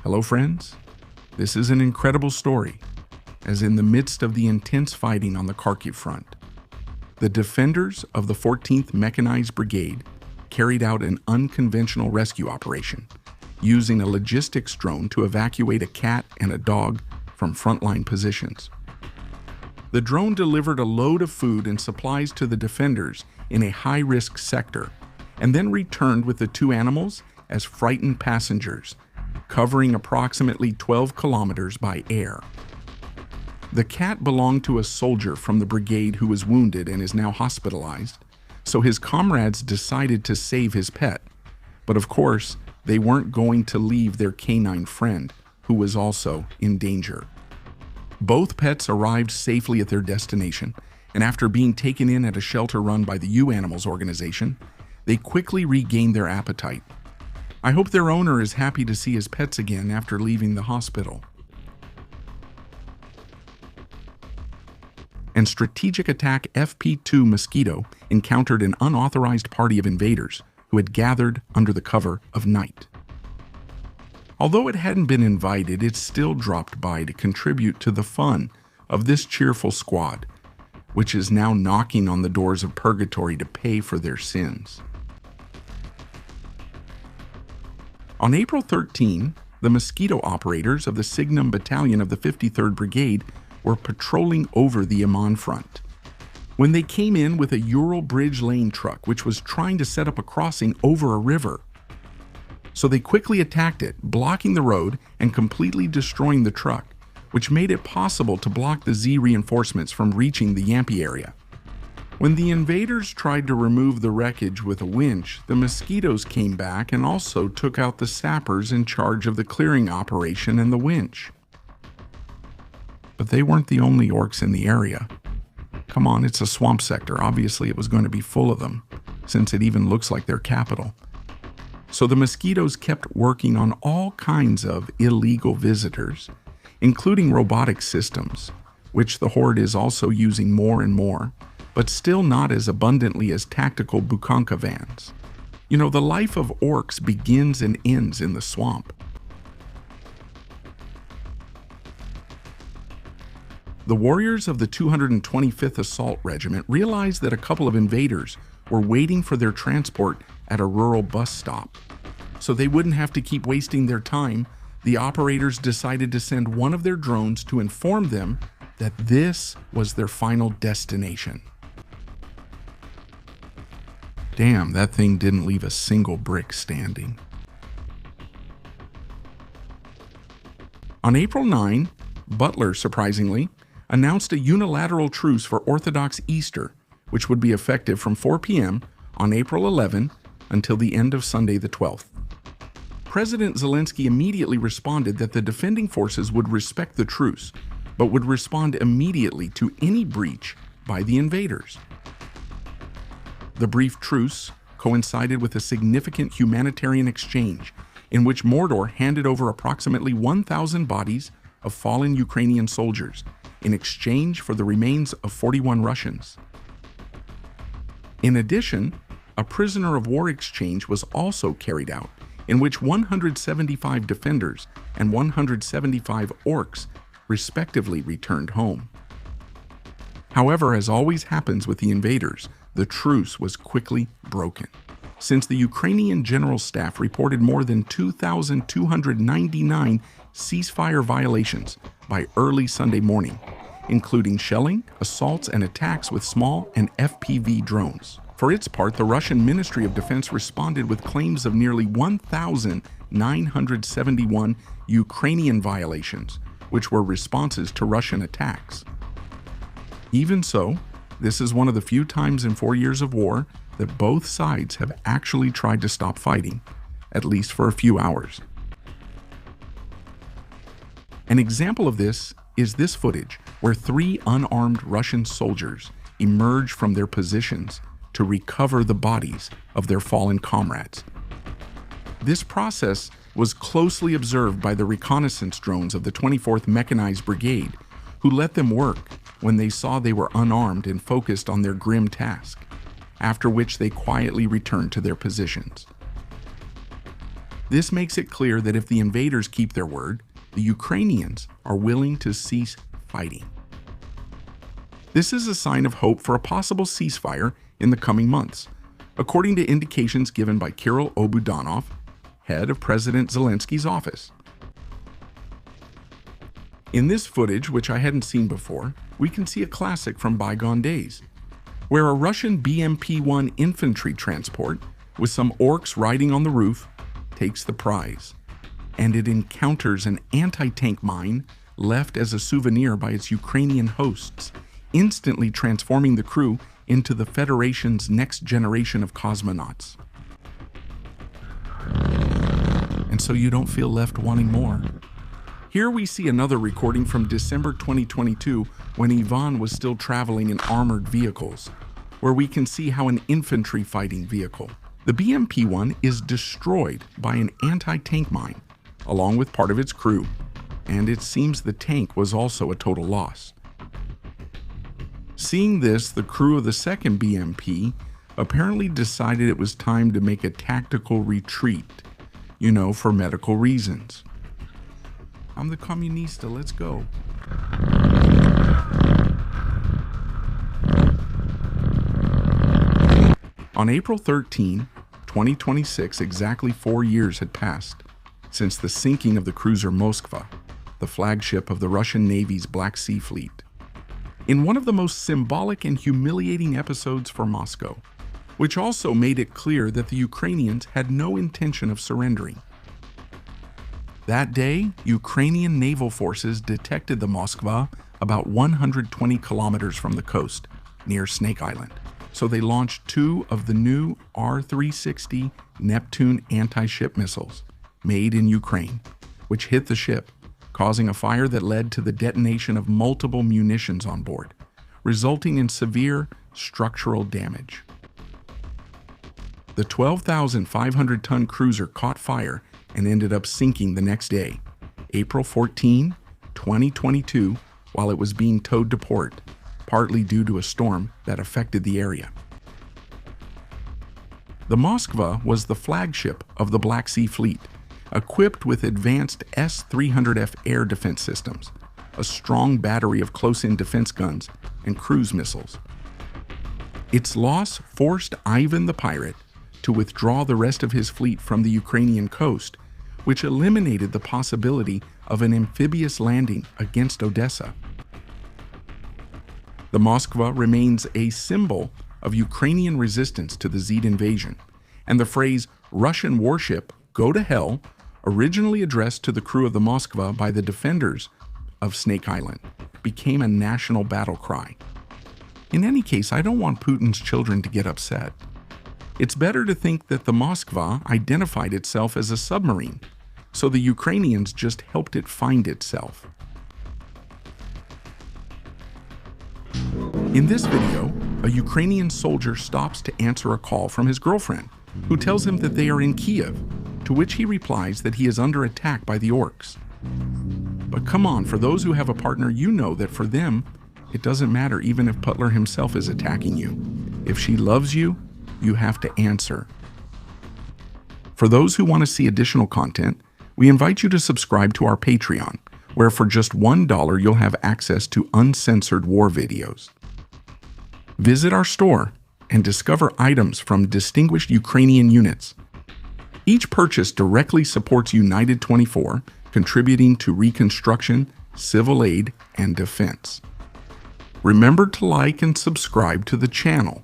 Hello, friends. This is an incredible story, as in the midst of the intense fighting on the Kharkiv front, the defenders of the 14th Mechanized Brigade carried out an unconventional rescue operation, using a logistics drone to evacuate a cat and a dog from frontline positions. The drone delivered a load of food and supplies to the defenders in a high-risk sector, and then returned with the two animals as frightened passengers, covering approximately 12 kilometers by air. The cat belonged to a soldier from the brigade who was wounded and is now hospitalized, so his comrades decided to save his pet. But of course, they weren't going to leave their canine friend, who was also in danger. Both pets arrived safely at their destination, and after being taken in at a shelter run by the U-Animals organization, they quickly regained their appetite. I hope their owner is happy to see his pets again after leaving the hospital. And Strategic Attack FP2 Mosquito encountered an unauthorized party of invaders who had gathered under the cover of night. Although it hadn't been invited, it still dropped by to contribute to the fun of this cheerful squad, which is now knocking on the doors of purgatory to pay for their sins. On April 13, the Mosquito operators of the Signum Battalion of the 53rd Brigade were patrolling over the Amman front, when they came in with a Ural Bridge Lane truck which was trying to set up a crossing over a river. So they quickly attacked it, blocking the road and completely destroying the truck, which made it possible to block the Z reinforcements from reaching the Yampi area. When the invaders tried to remove the wreckage with a winch, the Mosquitoes came back and also took out the sappers in charge of the clearing operation and the winch. But they weren't the only orcs in the area. Come on, it's a swamp sector. Obviously, it was going to be full of them, since it even looks like their capital. So the Mosquitoes kept working on all kinds of illegal visitors, including robotic systems, which the Horde is also using more and more, but still not as abundantly as tactical Bukanka vans. You know, the life of orcs begins and ends in the swamp. The warriors of the 225th Assault Regiment realized that a couple of invaders were waiting for their transport at a rural bus stop. So they wouldn't have to keep wasting their time, the operators decided to send one of their drones to inform them that this was their final destination. Damn, that thing didn't leave a single brick standing. On April 9, Butler, surprisingly, announced a unilateral truce for Orthodox Easter, which would be effective from 4 p.m. on April 11 until the end of Sunday the 12th. President Zelensky immediately responded that the defending forces would respect the truce, but would respond immediately to any breach by the invaders. The brief truce coincided with a significant humanitarian exchange in which Mordor handed over approximately 1,000 bodies of fallen Ukrainian soldiers in exchange for the remains of 41 Russians. In addition, a prisoner of war exchange was also carried out, in which 175 defenders and 175 orcs respectively returned home. However, as always happens with the invaders, the truce was quickly broken, since the Ukrainian General Staff reported more than 2,299 ceasefire violations by early Sunday morning, including shelling, assaults, and attacks with small and FPV drones. For its part, the Russian Ministry of Defense responded with claims of nearly 1,971 Ukrainian violations, which were responses to Russian attacks. Even so, this is one of the few times in 4 years of war that both sides have actually tried to stop fighting, at least for a few hours. An example of this is this footage where 3 unarmed Russian soldiers emerge from their positions to recover the bodies of their fallen comrades. This process was closely observed by the reconnaissance drones of the 24th Mechanized Brigade, who let them work when they saw they were unarmed and focused on their grim task, after which they quietly returned to their positions. This makes it clear that if the invaders keep their word, the Ukrainians are willing to cease fighting. This is a sign of hope for a possible ceasefire in the coming months, according to indications given by Kirill Obudanov, head of President Zelensky's office. In this footage, which I hadn't seen before, we can see a classic from bygone days, where a Russian BMP-1 infantry transport with some orcs riding on the roof takes the prize, and it encounters an anti-tank mine left as a souvenir by its Ukrainian hosts, instantly transforming the crew into the Federation's next generation of cosmonauts. And so you don't feel left wanting more. Here we see another recording from December 2022 when Ivan was still traveling in armored vehicles, where we can see how an infantry fighting vehicle, the BMP-1, is destroyed by an anti-tank mine, along with part of its crew, and it seems the tank was also a total loss. Seeing this, the crew of the second BMP apparently decided it was time to make a tactical retreat, for medical reasons. I'm the comunista, let's go. On April 13, 2026, exactly 4 years had passed since the sinking of the cruiser Moskva, the flagship of the Russian Navy's Black Sea Fleet. In one of the most symbolic and humiliating episodes for Moscow, which also made it clear that the Ukrainians had no intention of surrendering. That day, Ukrainian naval forces detected the Moskva about 120 kilometers from the coast, near Snake Island. So they launched 2 of the new R-360 Neptune anti-ship missiles, made in Ukraine, which hit the ship, causing a fire that led to the detonation of multiple munitions on board, resulting in severe structural damage. The 12,500-ton cruiser caught fire and ended up sinking the next day, April 14, 2022, while it was being towed to port, partly due to a storm that affected the area. The Moskva was the flagship of the Black Sea Fleet, equipped with advanced S-300F air defense systems, a strong battery of close-in defense guns, and cruise missiles. Its loss forced Ivan the pirate to withdraw the rest of his fleet from the Ukrainian coast, which eliminated the possibility of an amphibious landing against Odessa. The Moskva remains a symbol of Ukrainian resistance to the Z invasion, and the phrase Russian warship, go to hell, originally addressed to the crew of the Moskva by the defenders of Snake Island, became a national battle cry. In any case, I don't want Putin's children to get upset. It's better to think that the Moskva identified itself as a submarine, so the Ukrainians just helped it find itself. In this video, a Ukrainian soldier stops to answer a call from his girlfriend, who tells him that they are in Kiev, to which he replies that he is under attack by the orcs. But come on, for those who have a partner, you know that for them, it doesn't matter even if Putler himself is attacking you. If she loves you, you have to answer. For those who want to see additional content, we invite you to subscribe to our Patreon, where for just $1 you'll have access to uncensored war videos. Visit our store and discover items from distinguished Ukrainian units. Each purchase directly supports United 24, contributing to reconstruction, civil aid, and defense. Remember to like and subscribe to the channel